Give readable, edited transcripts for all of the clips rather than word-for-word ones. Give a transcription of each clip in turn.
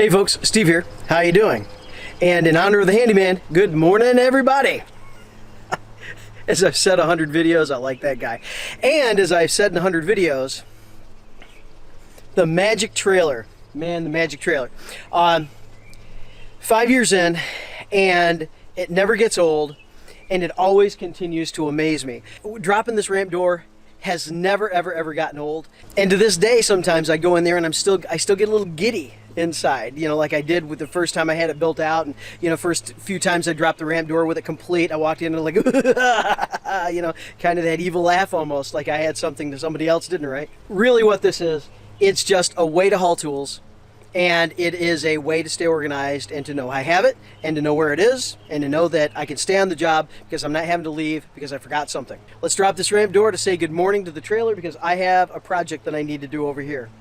Hey folks, Steve here. How you doing? And in honor of the handyman, good morning everybody. As I've said 100 videos, I like that guy. And as I've said in 100 videos, the magic trailer. Man, the magic trailer. 5 years in, and it never gets old, and it always continues to amaze me. Dropping this ramp door has never ever gotten old, and to this day sometimes I go in there and I still get a little giddy inside, you know, like I did with the first time I had it built out, and you know, first few times I dropped the ramp door with it complete, I walked in and like you know, kind of that evil laugh, almost like I had something that somebody else didn't. Right, really what this is, it's just a way to haul tools, and it is a way to stay organized and to know I have it and to know where it is and to know that I can stay on the job because I'm not having to leave because I forgot something. Let's drop this ramp door to say good morning to the trailer because I have a project that I need to do over here.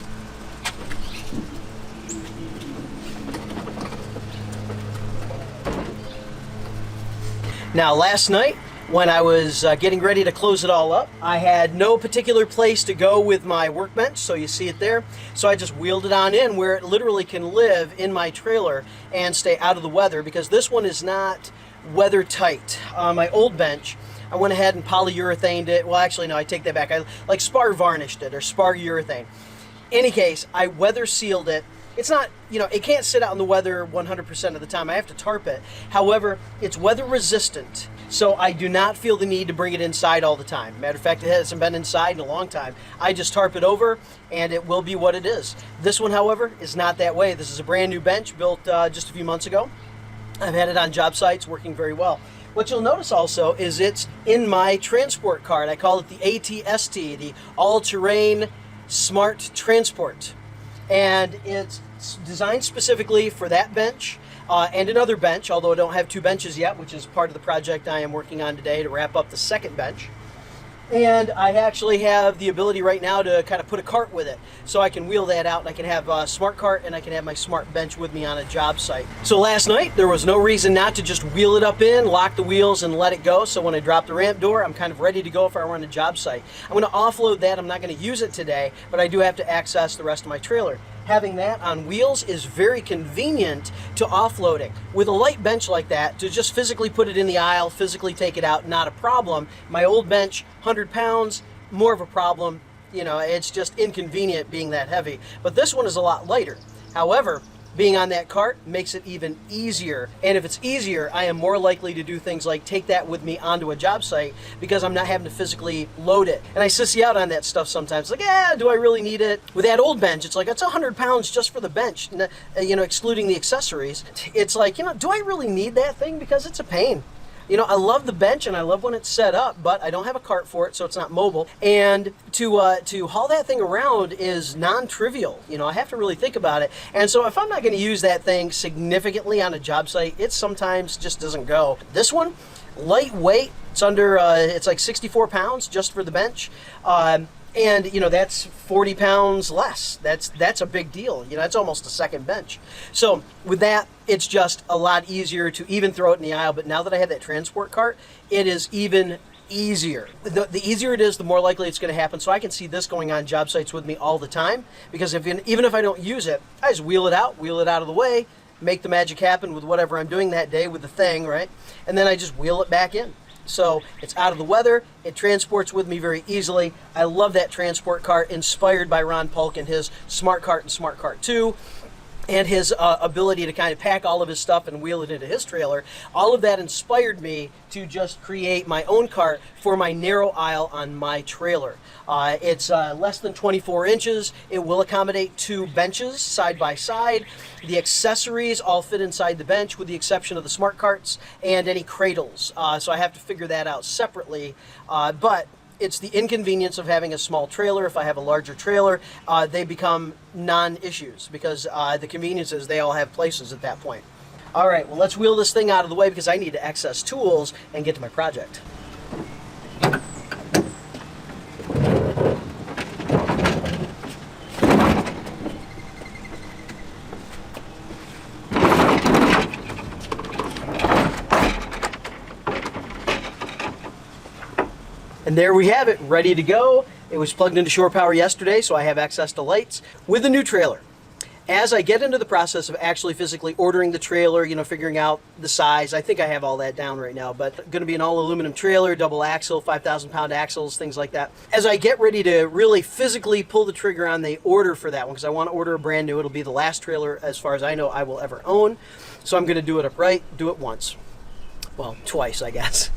Now last night when I was getting ready to close it all up, I had no particular place to go with my workbench, so you see it there. So I just wheeled it on in where it literally can live in my trailer and stay out of the weather, because this one is not weather tight. My old bench, I went ahead and polyurethaned it. Well, actually no, I take that back. I like spar varnished it, or spar urethane. Any case, I weather sealed it. It's not, you know, it can't sit out in the weather 100% of the time. I have to tarp it. However, it's weather resistant, so I do not feel the need to bring it inside all the time. Matter of fact, it hasn't been inside in a long time. I just tarp it over and it will be what it is. This one, however, is not that way. This is a brand new bench built just a few months ago. I've had it on job sites working very well. What you'll notice also is it's in my transport cart. I call it the ATST, the All-Terrain Smart Transport. And it's designed specifically for that bench and another bench, although I don't have two benches yet, which is part of the project I am working on today to wrap up the second bench. And I actually have the ability right now to kind of put a cart with it, so I can wheel that out and I can have a smart cart and I can have my smart bench with me on a job site. So last night there was no reason not to just wheel it up in, lock the wheels and let it go, so when I drop the ramp door I'm kind of ready to go if I run a job site. I'm going to offload that. I'm not going to use it today, but I do have to access the rest of my trailer. Having that on wheels is very convenient to offloading. With a light bench like that, to just physically put it in the aisle, physically take it out, not a problem. My old bench, 100 pounds, more of a problem. You know, it's just inconvenient being that heavy. But this one is a lot lighter. However, being on that cart makes it even easier. And if it's easier, I am more likely to do things like take that with me onto a job site because I'm not having to physically load it. And I sissy out on that stuff sometimes. Like, do I really need it? With that old bench, it's like, it's 100 pounds just for the bench, you know, excluding the accessories. It's like, you know, do I really need that thing? Because it's a pain. You know, I love the bench and I love when it's set up, but I don't have a cart for it, so it's not mobile. And to haul that thing around is non-trivial. You know, I have to really think about it. And so if I'm not going to use that thing significantly on a job site, it sometimes just doesn't go. This one, lightweight. It's under, it's like 64 pounds just for the bench. And you know, that's 40 pounds less. That's a big deal. You know, that's almost a second bench. So with that, it's just a lot easier to even throw it in the aisle. But now that I have that transport cart, it is even easier. The easier it is, the more likely it's going to happen. So I can see this going on job sites with me all the time, because even if I don't use it, I just wheel it out of the way, make the magic happen with whatever I'm doing that day with the thing, right? And then I just wheel it back in. So it's out of the weather, it transports with me very easily. I love that transport cart, inspired by Ron Polk and his Smart Cart and Smart Cart 2, and his ability to kind of pack all of his stuff and wheel it into his trailer. All of that inspired me to just create my own cart for my narrow aisle on my trailer. It's less than 24 inches. It will accommodate two benches side by side. The accessories all fit inside the bench with the exception of the smart carts and any cradles. So I have to figure that out separately. But it's the inconvenience of having a small trailer. If I have a larger trailer, they become non-issues because the conveniences, they all have places at that point. All right, well, let's wheel this thing out of the way because I need to access tools and get to my project. And there we have it, ready to go. It was plugged into shore power yesterday, so I have access to lights with the new trailer. As I get into the process of actually physically ordering the trailer, you know, figuring out the size, I think I have all that down right now, but going to be an all aluminum trailer, double axle, 5,000 pound axles, things like that. As I get ready to really physically pull the trigger on the order for that one, because I want to order a brand new, it'll be the last trailer, as far as I know, I will ever own. So I'm going to do it upright, do it once. Well, twice, I guess.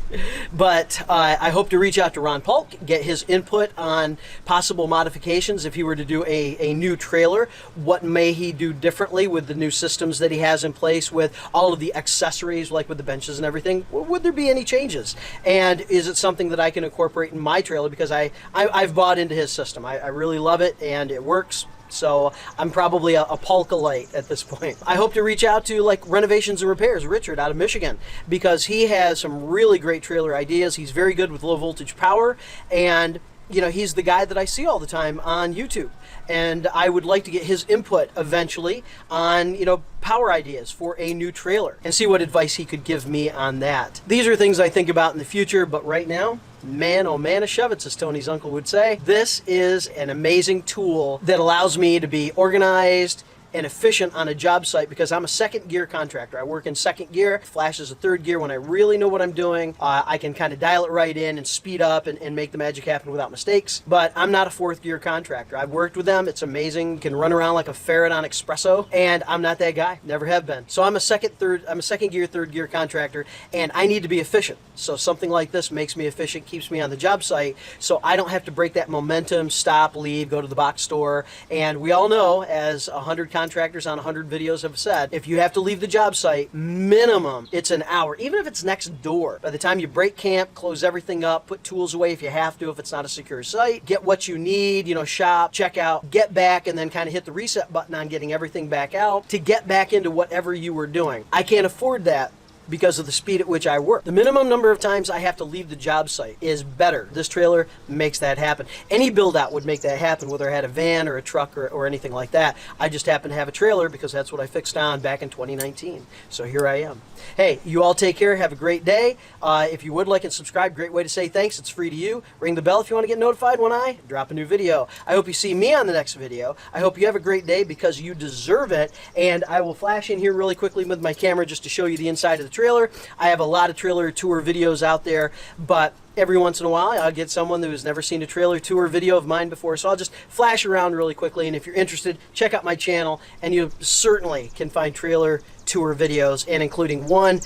But I hope to reach out to Ron Polk, get his input on possible modifications if he were to do a new trailer. What may he do differently with the new systems that he has in place, with all of the accessories, like with the benches and everything? Would there be any changes? And is it something that I can incorporate in my trailer? Because I've bought into his system. I really love it, and it works. So I'm probably a Polka-lite at this point. I hope to reach out to like Renovations and Repairs, Richard out of Michigan, because he has some really great trailer ideas. He's very good with low voltage power, and you know, he's the guy that I see all the time on YouTube. And I would like to get his input eventually on, you know, power ideas for a new trailer and see what advice he could give me on that. These are things I think about in the future, but right now, man, oh man, a shove-it, as Tony's uncle would say. This is an amazing tool that allows me to be organized and efficient on a job site, because I'm a second gear contractor. I work in second gear, flashes a third gear when I really know what I'm doing. I can kind of dial it right in and speed up and make the magic happen without mistakes. But I'm not a fourth gear contractor. I've worked with them. It's amazing. You can run around like a ferret on espresso, and I'm not that guy. Never have been. So I'm a second gear, third gear contractor, and I need to be efficient. So something like this makes me efficient, keeps me on the job site, so I don't have to break that momentum, stop, leave, go to the box store. And we all know, as 100 contractors on 100 videos have said, if you have to leave the job site, minimum it's an hour, even if it's next door. By the time you break camp, close everything up, put tools away if you have to, if it's not a secure site, get what you need, you know, shop, check out, get back, and then kind of hit the reset button on getting everything back out to get back into whatever you were doing. I can't afford that because of the speed at which I work. The minimum number of times I have to leave the job site is better. This trailer makes that happen. Any build out would make that happen, whether I had a van or a truck or anything like that. I just happen to have a trailer because that's what I fixed on back in 2019. So here I am. Hey, you all take care. Have a great day. If you would like and subscribe, great way to say thanks. It's free to you. Ring the bell if you want to get notified when I drop a new video. I hope you see me on the next video. I hope you have a great day, because you deserve it. And I will flash in here really quickly with my camera just to show you the inside of the trailer. I have a lot of trailer tour videos out there, but every once in a while I'll get someone who's never seen a trailer tour video of mine before, so I'll just flash around really quickly. And if you're interested, check out my channel, and you certainly can find trailer tour videos, and including one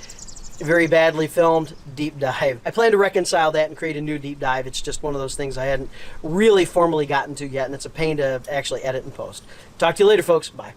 very badly filmed deep dive. I plan to reconcile that and create a new deep dive. It's just one of those things I hadn't really formally gotten to yet, and it's a pain to actually edit and post. Talk to you later, folks. Bye.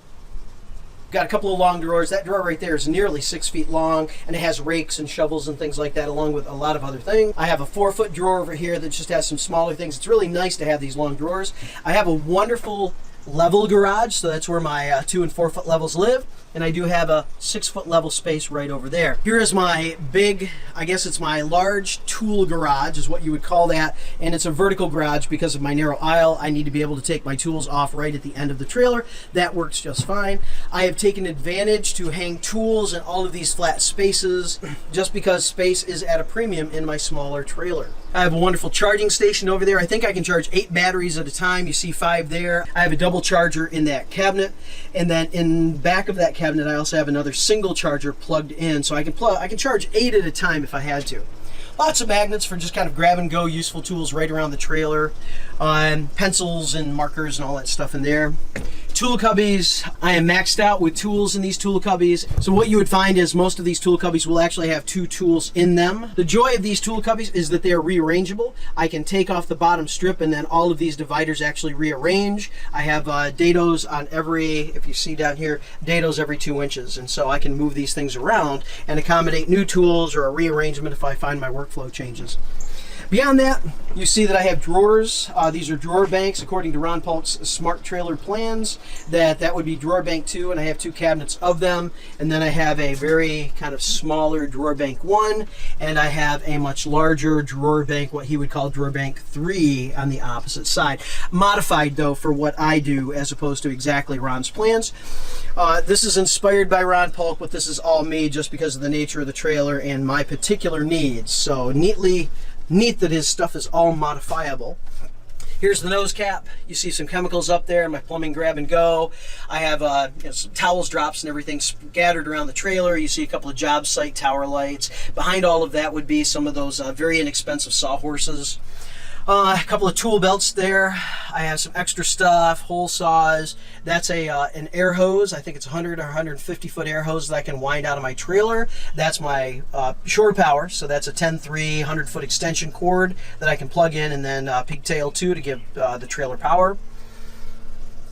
Got a couple of long drawers. That drawer right there is nearly 6 feet long, and it has rakes and shovels and things like that, along with a lot of other things. I have a 4-foot drawer over here that just has some smaller things. It's really nice to have these long drawers. I have a wonderful level garage, so that's where my 2 and 4 foot levels live. And I do have a 6-foot level space right over there. Here is my big, I guess it's my large tool garage is what you would call that. And it's a vertical garage because of my narrow aisle. I need to be able to take my tools off right at the end of the trailer. That works just fine. I have taken advantage to hang tools in all of these flat spaces just because space is at a premium in my smaller trailer. I have a wonderful charging station over there. I think I can charge 8 batteries at a time. You see 5 there. I have a double charger in that cabinet. And then in back of that cabinet, I also have another single charger plugged in, so I can charge 8 at a time if I had to. Lots of magnets for just kind of grab and go useful tools right around the trailer. Pencils and markers and all that stuff in there. Tool cubbies. I am maxed out with tools in these tool cubbies. So what you would find is most of these tool cubbies will actually have 2 tools in them. The joy of these tool cubbies is that they are rearrangeable. I can take off the bottom strip and then all of these dividers actually rearrange. I have dados on every, if you see down here, dados every 2 inches. And so I can move these things around and accommodate new tools or a rearrangement if I find my workflow changes. Beyond that, you see that I have drawers. These are drawer banks according to Ron Polk's smart trailer plans. That would be drawer bank 2, and I have 2 cabinets of them. And then I have a very kind of smaller drawer bank 1, and I have a much larger drawer bank, what he would call drawer bank 3, on the opposite side. Modified though for what I do as opposed to exactly Ron's plans. This is inspired by Ron Polk, but this is all me just because of the nature of the trailer and my particular needs. So neat that his stuff is all modifiable. Here's the nose cap. You see some chemicals up there, my plumbing grab and go. I have some towels, drops, and everything scattered around the trailer. You see a couple of job site tower lights. Behind all of that would be some of those very inexpensive sawhorses. A couple of tool belts there. I have some extra stuff, hole saws. That's an air hose. I think it's 100 or 150 foot air hose that I can wind out of my trailer. That's my shore power. So that's a 10-3 100 foot extension cord that I can plug in and then pigtail to give the trailer power.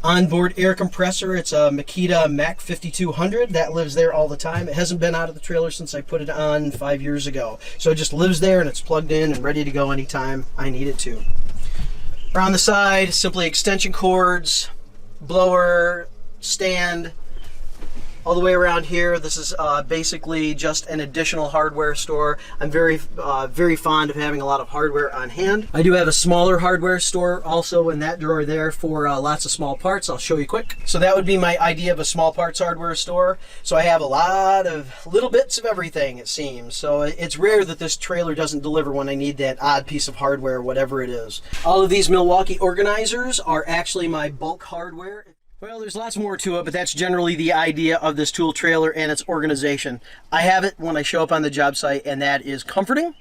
Onboard air compressor. It's a Makita Mac 5200 that lives there all the time. It hasn't been out of the trailer since I put it on 5 years ago. So it just lives there and it's plugged in and ready to go anytime I need it to. Around the side, simply extension cords, blower, stand. All the way around here, this is basically just an additional hardware store. I'm very fond of having a lot of hardware on hand. I do have a smaller hardware store also in that drawer there for lots of small parts. I'll show you quick. So that would be my idea of a small parts hardware store. So I have a lot of little bits of everything, it seems. So it's rare that this trailer doesn't deliver when I need that odd piece of hardware, whatever it is. All of these Milwaukee organizers are actually my bulk hardware. Well, there's lots more to it, but that's generally the idea of this tool trailer and its organization. I have it when I show up on the job site, and that is comforting,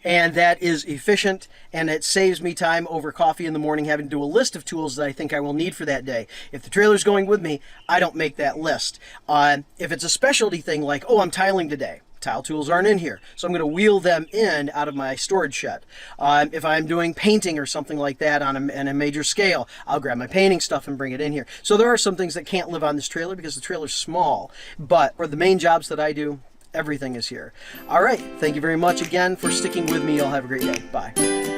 and that is efficient, and it saves me time over coffee in the morning having to do a list of tools that I think I will need for that day. If the trailer's going with me, I don't make that list. If it's a specialty thing like, oh, I'm tiling today, tile tools aren't in here, so I'm going to wheel them in out of my storage shed. If I'm doing painting or something like that on a major scale, I'll grab my painting stuff and bring it in here. So there are some things that can't live on this trailer because the trailer's small, but for the main jobs that I do, everything is here. All right, thank you very much again for sticking with me. Y'all have a great day. Bye.